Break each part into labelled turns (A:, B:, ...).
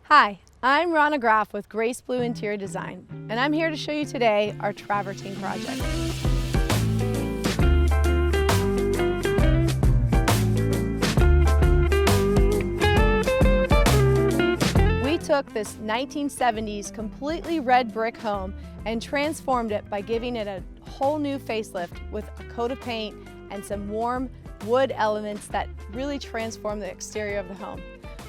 A: Hi, I'm Rana Graff with Grace Blue Interior Design, and I'm here to show you today our Travertine project. We took this 1970s completely red brick home and transformed it by giving it a whole new facelift with a coat of paint and some warm wood elements that really transform the exterior of the home.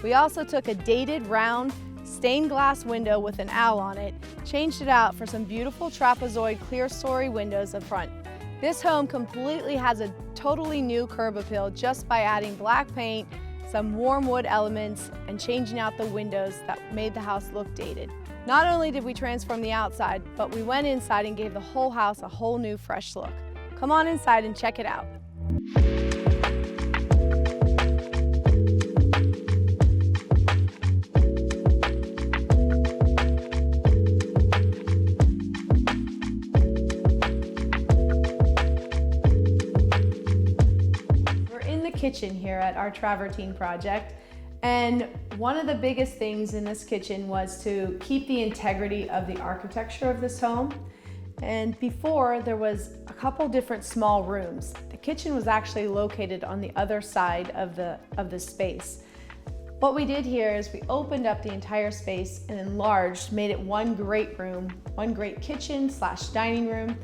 A: We also took a dated round stained glass window with an owl on it, changed it out for some beautiful trapezoid clear story windows up front. This home completely has a totally new curb appeal just by adding black paint, some warm wood elements, and changing out the windows that made the house look dated. Not only did we transform the outside, but we went inside and gave the whole house a whole new fresh look. Come on inside and check it out. Kitchen here at our Travertine project, and one of the biggest things in this kitchen was to keep the integrity of the architecture of this home. And before, there was a couple different small rooms. The kitchen was actually located on the other side of the space. What we did here is we opened up the entire space and enlarged, made it one great room, one great kitchen / dining room.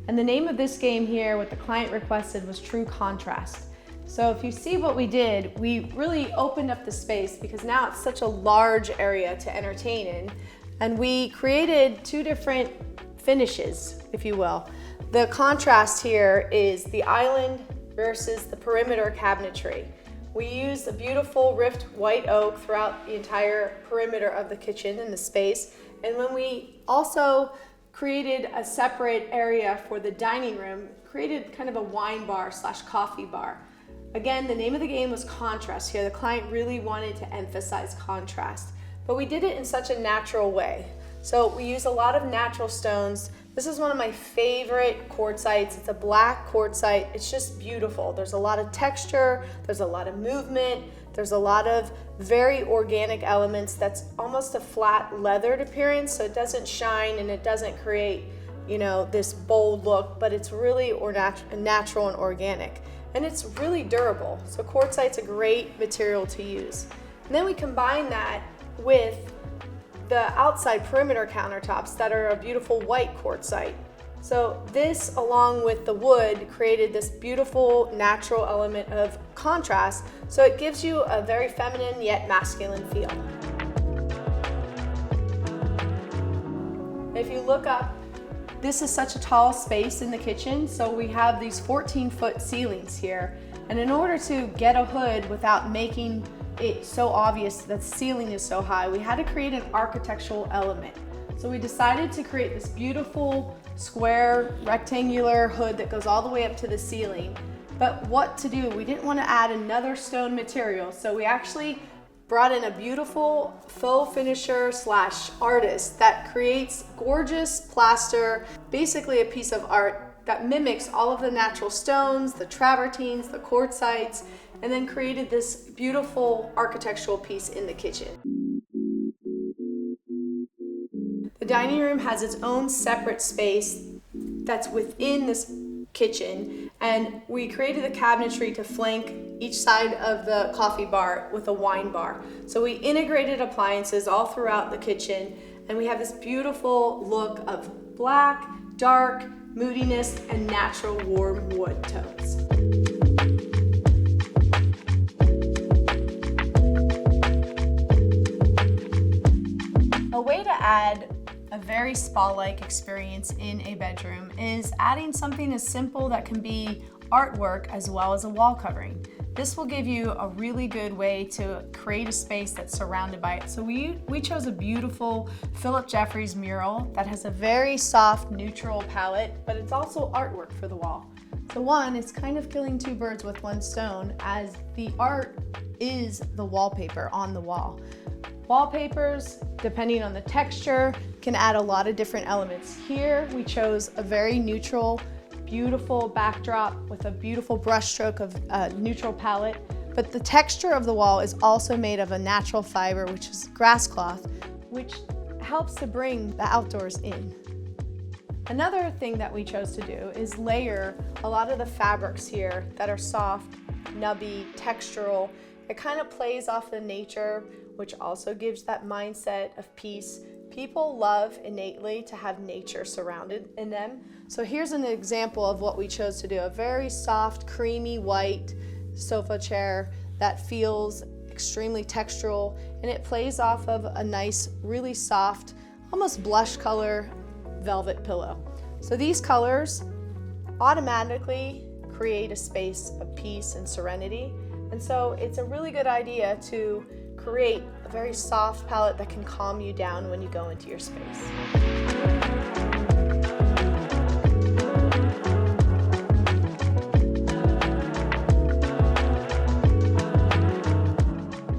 A: And the name of this game here, what the client requested, was True Contrast. So if you see what we did, we really opened up the space because now it's such a large area to entertain in. And we created two different finishes, if you will. The contrast here is the island versus the perimeter cabinetry. We used a beautiful rift white oak throughout the entire perimeter of the kitchen and the space. And when we also created a separate area for the dining room, created kind of a wine bar / coffee bar. Again, the name of the game was contrast here. The client really wanted to emphasize contrast, but we did it in such a natural way. So we use a lot of natural stones. This is one of my favorite quartzites. It's a black quartzite. It's just beautiful. There's a lot of texture, there's a lot of movement, there's a lot of very organic elements that's almost a flat leathered appearance, so it doesn't shine and it doesn't create, this bold look, but it's really natural and organic. And it's really durable. So quartzite's a great material to use. And then we combine that with the outside perimeter countertops that are a beautiful white quartzite. So this, along with the wood, created this beautiful natural element of contrast. So it gives you a very feminine yet masculine feel. If you look up, this is such a tall space in the kitchen, so we have these 14-foot ceilings here. And in order to get a hood without making it so obvious that the ceiling is so high, we had to create an architectural element. So we decided to create this beautiful square rectangular hood that goes all the way up to the ceiling. But what to do? We didn't want to add another stone material, so we actually brought in a beautiful faux finisher / artist that creates gorgeous plaster, basically a piece of art that mimics all of the natural stones, the travertines, the quartzites, and then created this beautiful architectural piece in the kitchen. The dining room has its own separate space that's within this kitchen, and we created the cabinetry to flank each side of the coffee bar with a wine bar. So we integrated appliances all throughout the kitchen, and we have this beautiful look of black, dark, moodiness, and natural warm wood tones. A way to add a very spa-like experience in a bedroom is adding something as simple that can be artwork as well as a wall covering. This will give you a really good way to create a space that's surrounded by it. So we chose a beautiful Philip Jeffries mural that has a very soft neutral palette, but it's also artwork for the wall. So one, it's kind of killing two birds with one stone, as the art is the wallpaper on the wall. Wallpapers, depending on the texture, can add a lot of different elements. Here we chose a very neutral, beautiful backdrop with a beautiful brush stroke of neutral palette. But the texture of the wall is also made of a natural fiber, which is grass cloth, which helps to bring the outdoors in. Another thing that we chose to do is layer a lot of the fabrics here that are soft, nubby, textural. It kind of plays off the nature, which also gives that mindset of peace. People love innately to have nature surrounded in them. So here's an example of what we chose to do. A very soft, creamy white sofa chair that feels extremely textural, and it plays off of a nice, really soft, almost blush color velvet pillow. So these colors automatically create a space of peace and serenity. And so it's a really good idea to create a very soft palette that can calm you down when you go into your space.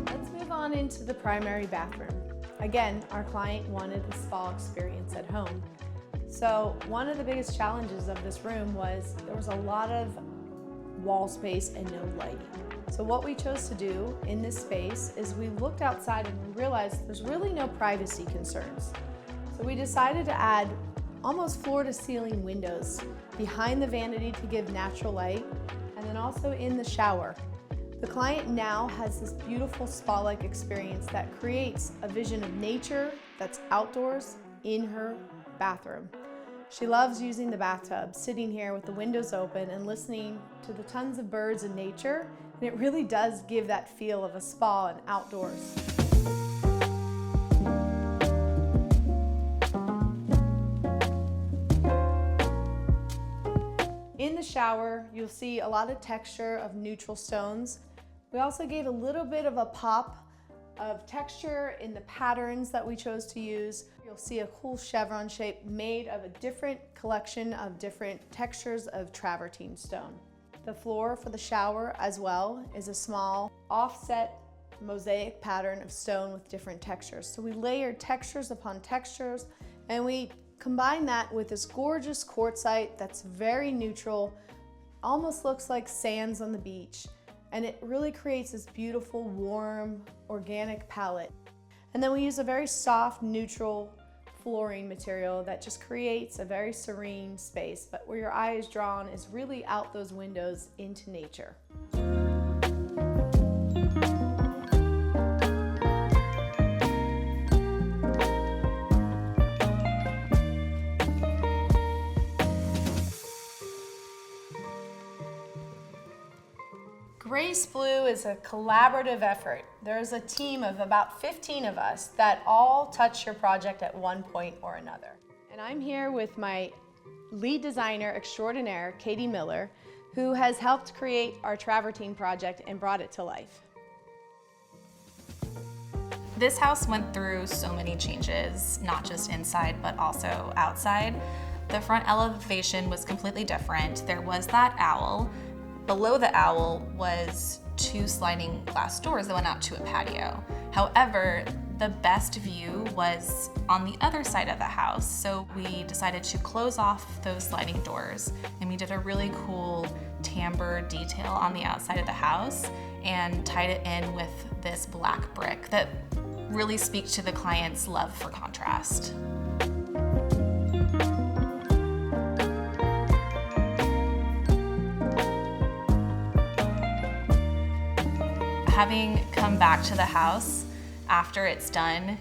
A: Let's move on into the primary bathroom. Again, our client wanted a spa experience at home. So one of the biggest challenges of this room was there was a lot of wall space and no lighting. So what we chose to do in this space is we looked outside and we realized there's really no privacy concerns. So we decided to add almost floor to ceiling windows behind the vanity to give natural light, and then also in the shower. The client now has this beautiful spa-like experience that creates a vision of nature that's outdoors in her bathroom. She loves using the bathtub, sitting here with the windows open and listening to the tons of birds and nature, and it really does give that feel of a spa and outdoors. In the shower, you'll see a lot of texture of neutral stones. We also gave a little bit of a pop of texture in the patterns that we chose to use. You'll see a cool chevron shape made of a different collection of different textures of travertine stone. The floor for the shower as well is a small offset mosaic pattern of stone with different textures. So we layered textures upon textures, and we combine that with this gorgeous quartzite that's very neutral, almost looks like sands on the beach. And it really creates this beautiful, warm, organic palette. And then we use a very soft, neutral flooring material that just creates a very serene space, but where your eye is drawn is really out those windows into nature. Grace Blue is a collaborative effort. There's a team of about 15 of us that all touch your project at one point or another. And I'm here with my lead designer extraordinaire, Katie Miller, who has helped create our Travertine project and brought it to life.
B: This house went through so many changes, not just inside, but also outside. The front elevation was completely different. There was that owl. Below the owl was 2 sliding glass doors that went out to a patio. However, the best view was on the other side of the house, so we decided to close off those sliding doors, and we did a really cool timbre detail on the outside of the house and tied it in with this black brick that really speaks to the client's love for contrast. Having come back to the house after it's done,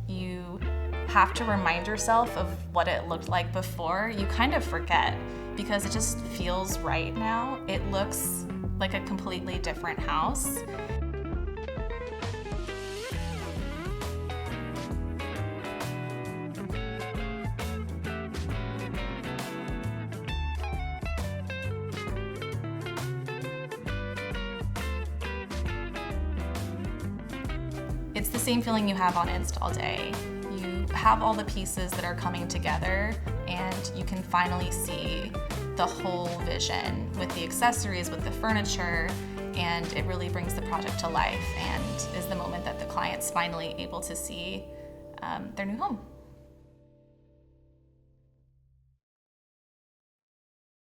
B: you have to remind yourself of what it looked like before. You kind of forget because it just feels right now. It looks like a completely different house. It's the same feeling you have on install day. You have all the pieces that are coming together and you can finally see the whole vision with the accessories, with the furniture, and it really brings the project to life and is the moment that the client's finally able to see their new home.